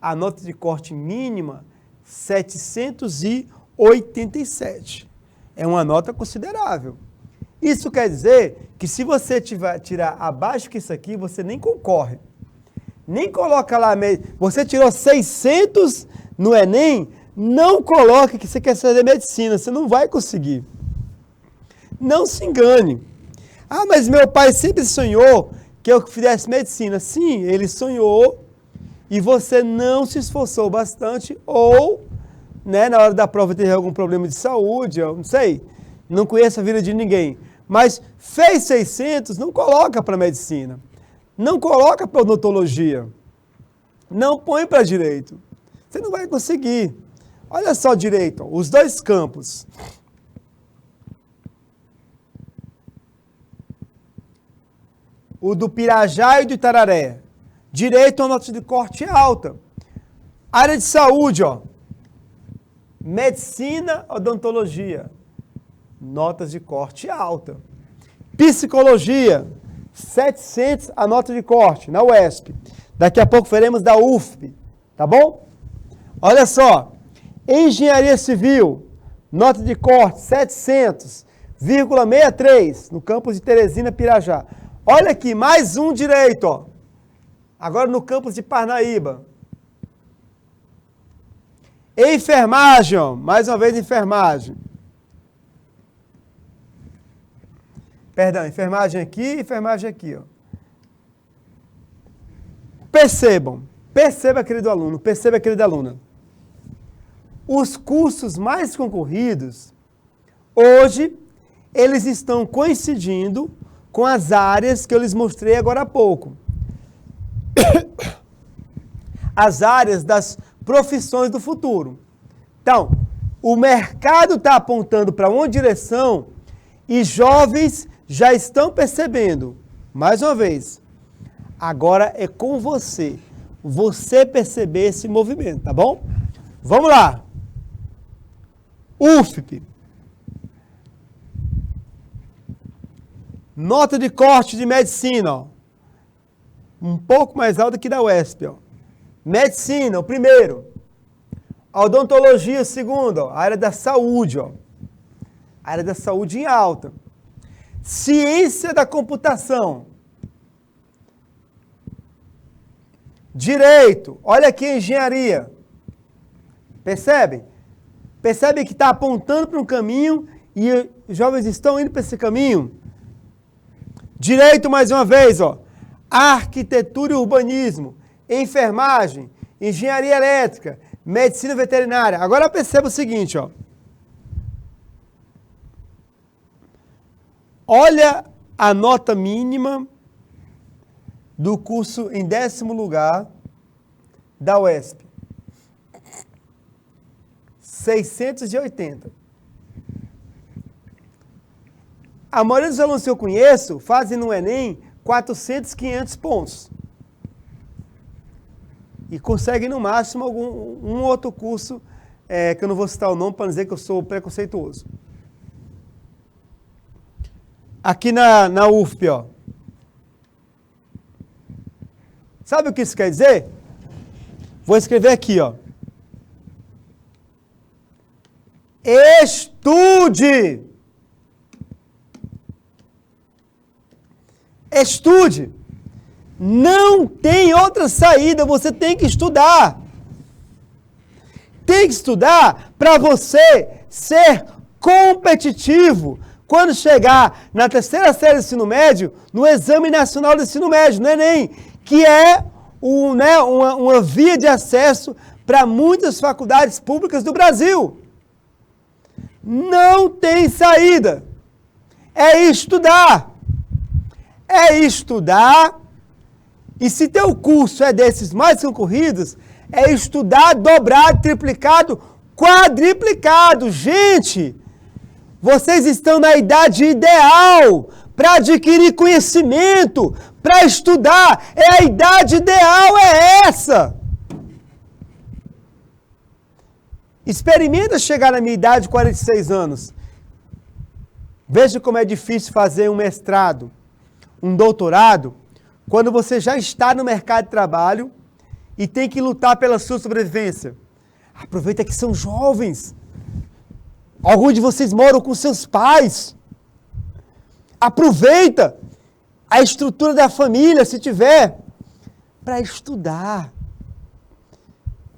a nota de corte mínima 787. É uma nota considerável. Isso quer dizer que se você tirar abaixo que isso aqui, você nem concorre. Nem coloca lá, você tirou 600 no Enem, não coloque que você quer fazer medicina, você não vai conseguir. Não se engane. Ah, mas meu pai sempre sonhou que eu fizesse medicina. Sim, ele sonhou e você não se esforçou bastante ou, né, na hora da prova teve algum problema de saúde, eu não sei, não conheço a vida de ninguém. Mas fez 600, não coloca para medicina. Não coloca para odontologia. Não põe para direito. Você não vai conseguir. Olha só direito, os dois campos. O do Pirajá e do Itararé. Direito, a nota de corte é alta. Área de saúde, ó. Medicina, odontologia. Notas de corte alta. Psicologia, 700 a nota de corte na UESP. Daqui a pouco veremos da UFP, tá bom? Olha só, engenharia civil, nota de corte 700,63 no campus de Teresina Pirajá. Olha aqui, mais um direito, ó. Agora no campus de Parnaíba. Enfermagem, ó. Mais uma vez enfermagem. Perdão, enfermagem aqui, ó. Perceba, querido aluno, perceba, querida aluna. Os cursos mais concorridos, hoje, eles estão coincidindo com as áreas que eu lhes mostrei agora há pouco. As áreas das profissões do futuro. Então, o mercado está apontando para uma direção e jovens já estão percebendo. Mais uma vez, agora é com você. Você perceber esse movimento, tá bom? Vamos lá. UFP. Nota de corte de medicina, ó. Um pouco mais alta que da UESP, ó. Medicina, o primeiro. Odontologia, o segundo, ó. A área da saúde, ó. A área da saúde em alta. Ciência da computação. Direito. Olha aqui a engenharia. Percebem? Percebem que está apontando para um caminho e os jovens estão indo para esse caminho? Direito, mais uma vez, ó. Arquitetura e urbanismo. Enfermagem. Engenharia elétrica. Medicina veterinária. Agora perceba o seguinte, ó. Olha a nota mínima do curso em 10º lugar da UESP. 680. A maioria dos alunos que eu conheço fazem no Enem 400, 500 pontos. E conseguem no máximo um outro curso, que eu não vou citar o nome para não dizer que eu sou preconceituoso. Aqui na UFP, ó. Sabe o que isso quer dizer? Vou escrever aqui, ó. Estude! Estude! Não tem outra saída, você tem que estudar. Tem que estudar para você ser competitivo quando chegar na 3ª série do ensino médio, no Exame Nacional do Ensino Médio, no Enem, que é uma via de acesso para muitas faculdades públicas do Brasil. Não tem saída. É estudar. É estudar. E se teu curso é desses mais concorridos, é estudar dobrado, triplicado, quadriplicado. Gente, vocês estão na idade ideal para adquirir conhecimento, para estudar. A idade ideal é essa. Experimenta chegar na minha idade de 46 anos. Veja como é difícil fazer um mestrado, um doutorado, quando você já está no mercado de trabalho e tem que lutar pela sua sobrevivência. Aproveita que são jovens. Alguns de vocês moram com seus pais. Aproveita a estrutura da família, se tiver, para estudar.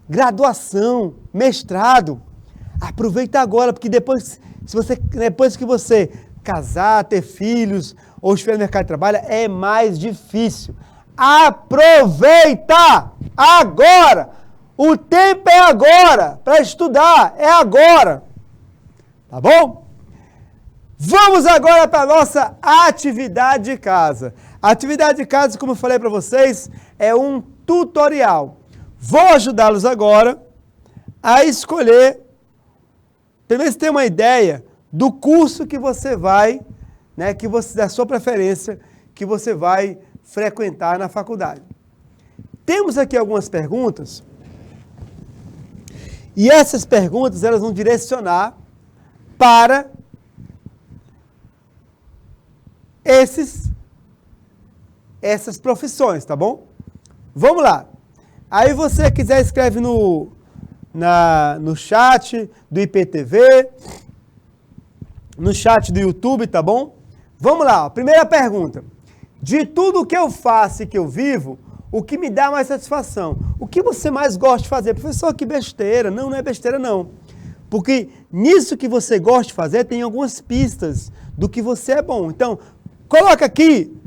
Graduação, mestrado. Aproveita agora, porque depois que você casar, ter filhos ou estiver no mercado de trabalho, é mais difícil. Aproveita agora! O tempo é agora para estudar, é agora. Tá bom? Vamos agora para a nossa atividade de casa. A atividade de casa, como eu falei para vocês, é um tutorial. Vou ajudá-los agora a escolher, primeiro você tem uma ideia do curso que você vai, da sua preferência, que você vai frequentar na faculdade. Temos aqui algumas perguntas, e essas perguntas elas vão direcionar para essas profissões, tá bom? Vamos lá. Aí você quiser escreve no chat do IPTV, no chat do YouTube, tá bom? Vamos lá, primeira pergunta. De tudo que eu faço e que eu vivo, o que me dá mais satisfação? O que você mais gosta de fazer? Professor, que besteira. Não é besteira não. Porque nisso que você gosta de fazer, tem algumas pistas do que você é bom. Então, coloca aqui,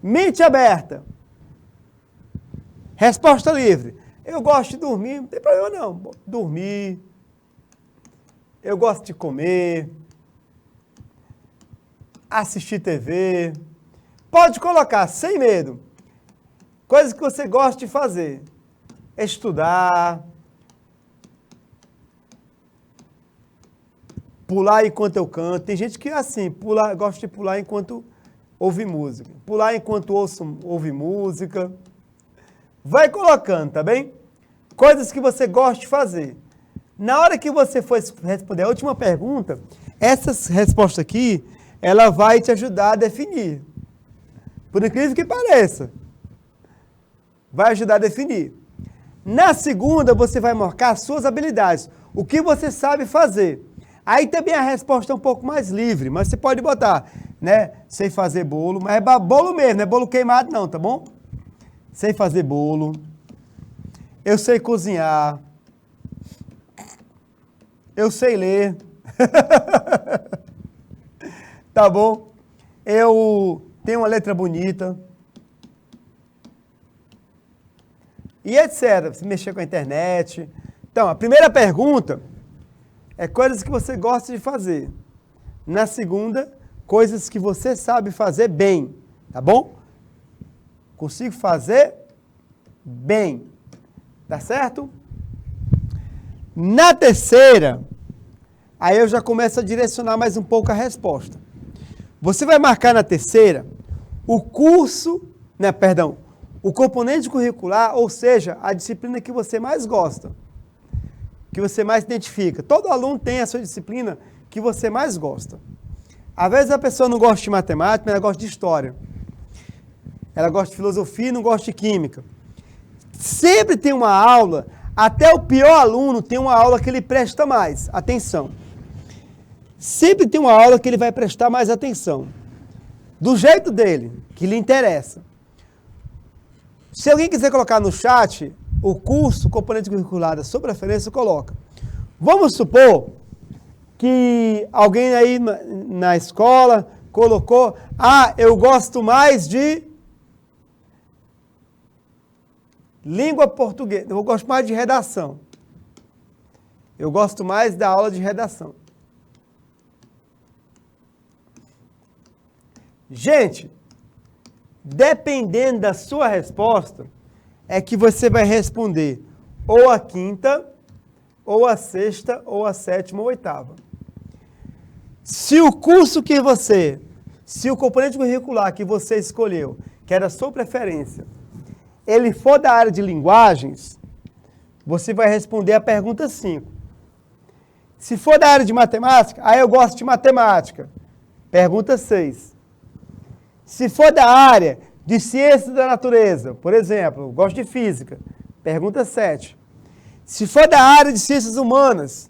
mente aberta. Resposta livre. Eu gosto de dormir, não tem problema não. Dormir. Eu gosto de comer. Assistir TV. Pode colocar, sem medo. Coisas que você gosta de fazer. Estudar. Pular enquanto eu canto. Tem gente que é assim, gosta de pular enquanto ouve música. Pular enquanto ouve música. Vai colocando, tá bem? Coisas que você gosta de fazer. Na hora que você for responder a última pergunta, essa resposta aqui, ela vai te ajudar a definir. Por incrível que pareça. Vai ajudar a definir. Na segunda, você vai marcar suas habilidades. O que você sabe fazer. Aí também a resposta é um pouco mais livre, mas você pode botar, né? Sei fazer bolo, mas é bolo mesmo, não é bolo queimado não, tá bom? Sei fazer bolo. Eu sei cozinhar. Eu sei ler. Tá bom? Eu tenho uma letra bonita. E etc. Se mexer com a internet. Então, a primeira pergunta é coisas que você gosta de fazer. Na segunda, coisas que você sabe fazer bem. Tá bom? Consigo fazer bem. Tá certo? Na terceira, aí eu já começo a direcionar mais um pouco a resposta. Você vai marcar na terceira o curso, o componente curricular, ou seja, a disciplina que você mais gosta, que você mais identifica. Todo aluno tem a sua disciplina que você mais gosta. Às vezes a pessoa não gosta de matemática, mas ela gosta de história. Ela gosta de filosofia e não gosta de química. Sempre tem uma aula, até o pior aluno tem uma aula que ele presta mais atenção. Sempre tem uma aula que ele vai prestar mais atenção. Do jeito dele, que lhe interessa. Se alguém quiser colocar no chat o curso, componente curricular da sua preferência, coloca. Vamos supor que alguém aí na escola colocou, eu gosto mais de língua portuguesa, eu gosto mais de redação. Eu gosto mais da aula de redação. Gente, dependendo da sua resposta, é que você vai responder ou a quinta, ou a sexta, ou a sétima, ou a oitava. Se o componente curricular que você escolheu, que era a sua preferência, ele for da área de linguagens, você vai responder a pergunta 5. Se for da área de matemática, eu gosto de matemática. Pergunta 6. Se for da área de ciências da natureza, por exemplo, eu gosto de física. Pergunta 7. Se for da área de ciências humanas,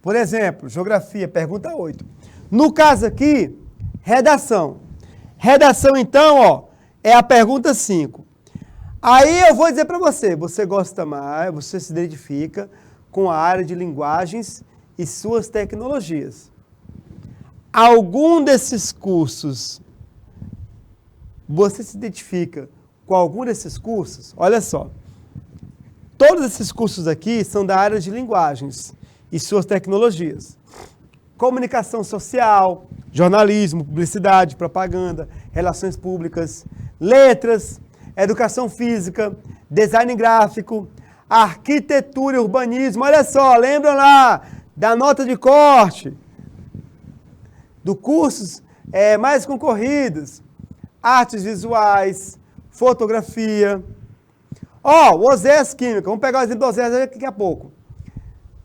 por exemplo, geografia, pergunta 8. No caso aqui, redação. Redação, então, é a pergunta 5. Aí eu vou dizer para você, você gosta mais, você se identifica com a área de linguagens e suas tecnologias. Algum desses cursos, você se identifica com algum desses cursos? Olha só, todos esses cursos aqui são da área de linguagens e suas tecnologias. Comunicação social, jornalismo, publicidade, propaganda, relações públicas, letras, educação física, design gráfico, arquitetura e urbanismo. Olha só, lembram lá da nota de corte, do cursos mais concorridos, artes visuais, fotografia. O OSES Química, vamos pegar o exemplo do OSES daqui a pouco.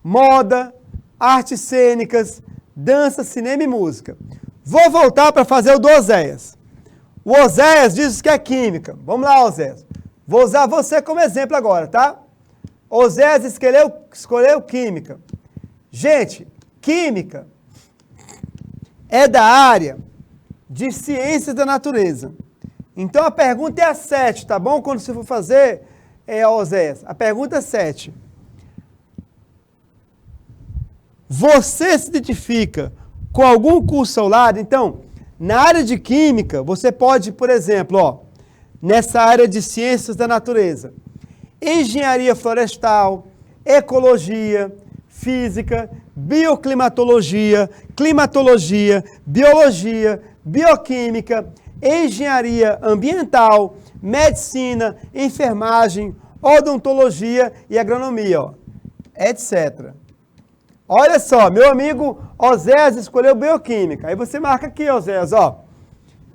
Moda, artes cênicas, dança, cinema e música. Vou voltar para fazer o do OSES. O Oséias diz que é química. Vamos lá, Oséias. Vou usar você como exemplo agora, tá? Oséias escolheu química. Gente, química é da área de ciências da natureza. Então a pergunta é a 7, tá bom? Quando você for fazer, Oséias, a pergunta é 7. Você se identifica com algum curso ao lado? Então, na área de química, você pode, por exemplo, nessa área de ciências da natureza, engenharia florestal, ecologia, física, bioclimatologia, climatologia, biologia, bioquímica, engenharia ambiental, medicina, enfermagem, odontologia e agronomia, ó, etc. Olha só, meu amigo Oséias escolheu bioquímica. Aí você marca aqui, Oséias, ó.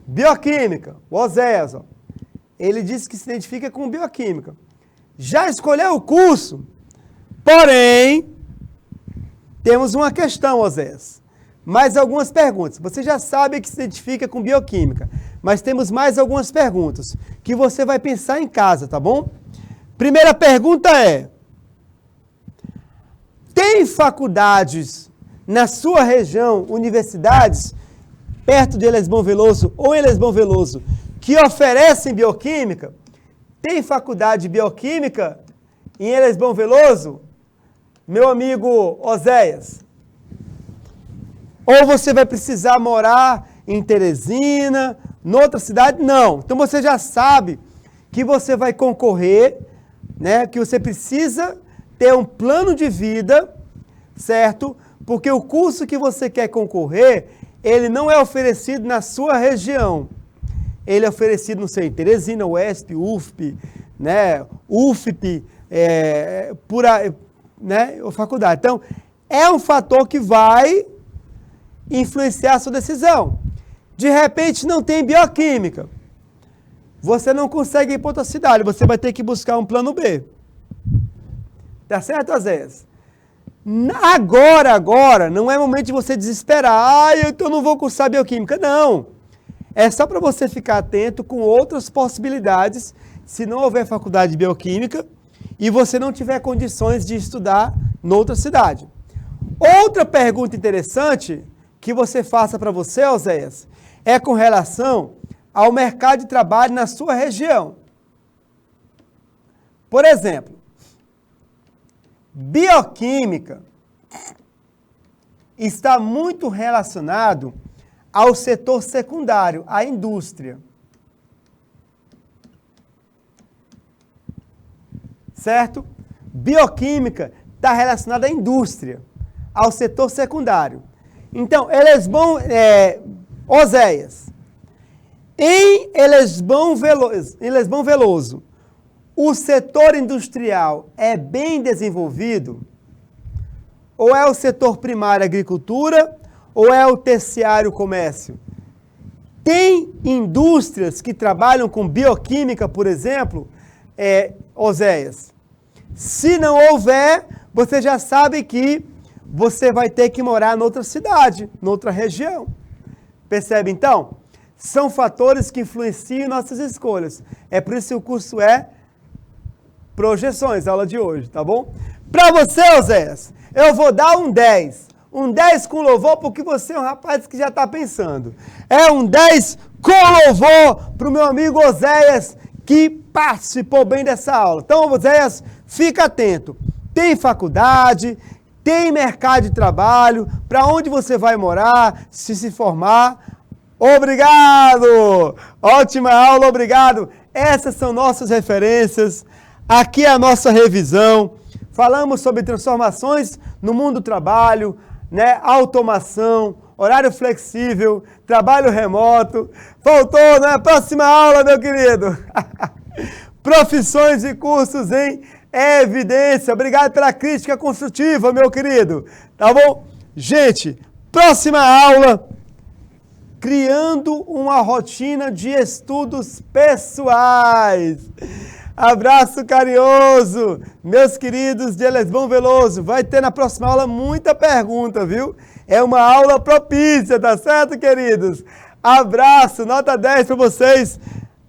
Bioquímica, o Oséias, ó. Ele disse que se identifica com bioquímica. Já escolheu o curso? Porém, temos uma questão, Oséias. Mais algumas perguntas. Você já sabe que se identifica com bioquímica, mas temos mais algumas perguntas que você vai pensar em casa, tá bom? Primeira pergunta é: tem faculdades na sua região, universidades, perto de Elisbão Veloso ou em Elisbão Veloso, que oferecem bioquímica? Tem faculdade de bioquímica em Elisbão Veloso? Meu amigo Oséias? Ou você vai precisar morar em Teresina, noutra cidade? Não. Então você já sabe que você vai concorrer, né? Que você precisa ter um plano de vida, certo? Porque o curso que você quer concorrer, ele não é oferecido na sua região. Ele é oferecido, não sei, em Teresina, UESP, UFP, né? UFP, né? Faculdade. Então, é um fator que vai influenciar a sua decisão. De repente, não tem bioquímica. Você não consegue ir para outra cidade, você vai ter que buscar um plano B. Tá certo, Oséias? Agora, não é momento de você desesperar. Eu não vou cursar bioquímica. Não. É só para você ficar atento com outras possibilidades, se não houver faculdade de bioquímica e você não tiver condições de estudar noutra cidade. Outra pergunta interessante que você faça para você, Oséias, é com relação ao mercado de trabalho na sua região. Por exemplo, bioquímica está muito relacionado ao setor secundário, à indústria. Certo? Bioquímica está relacionada à indústria, ao setor secundário. Então, Oséias, em Elisbão Veloso, o setor industrial é bem desenvolvido? Ou é o setor primário agricultura, ou é o terciário comércio? Tem indústrias que trabalham com bioquímica, por exemplo, Oséias? Se não houver, você já sabe que você vai ter que morar noutra cidade, noutra região. Percebe então? São fatores que influenciam nossas escolhas. É por isso que o curso é Projeções, aula de hoje, tá bom? Para você, Oséias, eu vou dar um 10. Um 10 com louvor, porque você é um rapaz que já está pensando. É um 10 com louvor para o meu amigo Oséias, que participou bem dessa aula. Então, Oséias, fica atento. Tem faculdade, tem mercado de trabalho, para onde você vai morar, se formar. Obrigado! Ótima aula, obrigado. Essas são nossas referências. Aqui é a nossa revisão. Falamos sobre transformações no mundo do trabalho, né? Automação, horário flexível, trabalho remoto. Faltou, né? Próxima aula, meu querido. Profissões e cursos em evidência. Obrigado pela crítica construtiva, meu querido. Tá bom? Gente, próxima aula. Criando uma rotina de estudos pessoais. Abraço carinhoso, meus queridos de Elisbão Veloso. Vai ter na próxima aula muita pergunta, viu? É uma aula propícia, tá certo, queridos? Abraço, nota 10 para vocês.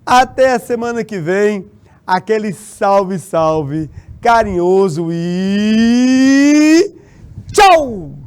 Até a semana que vem. Aquele salve, salve carinhoso e tchau!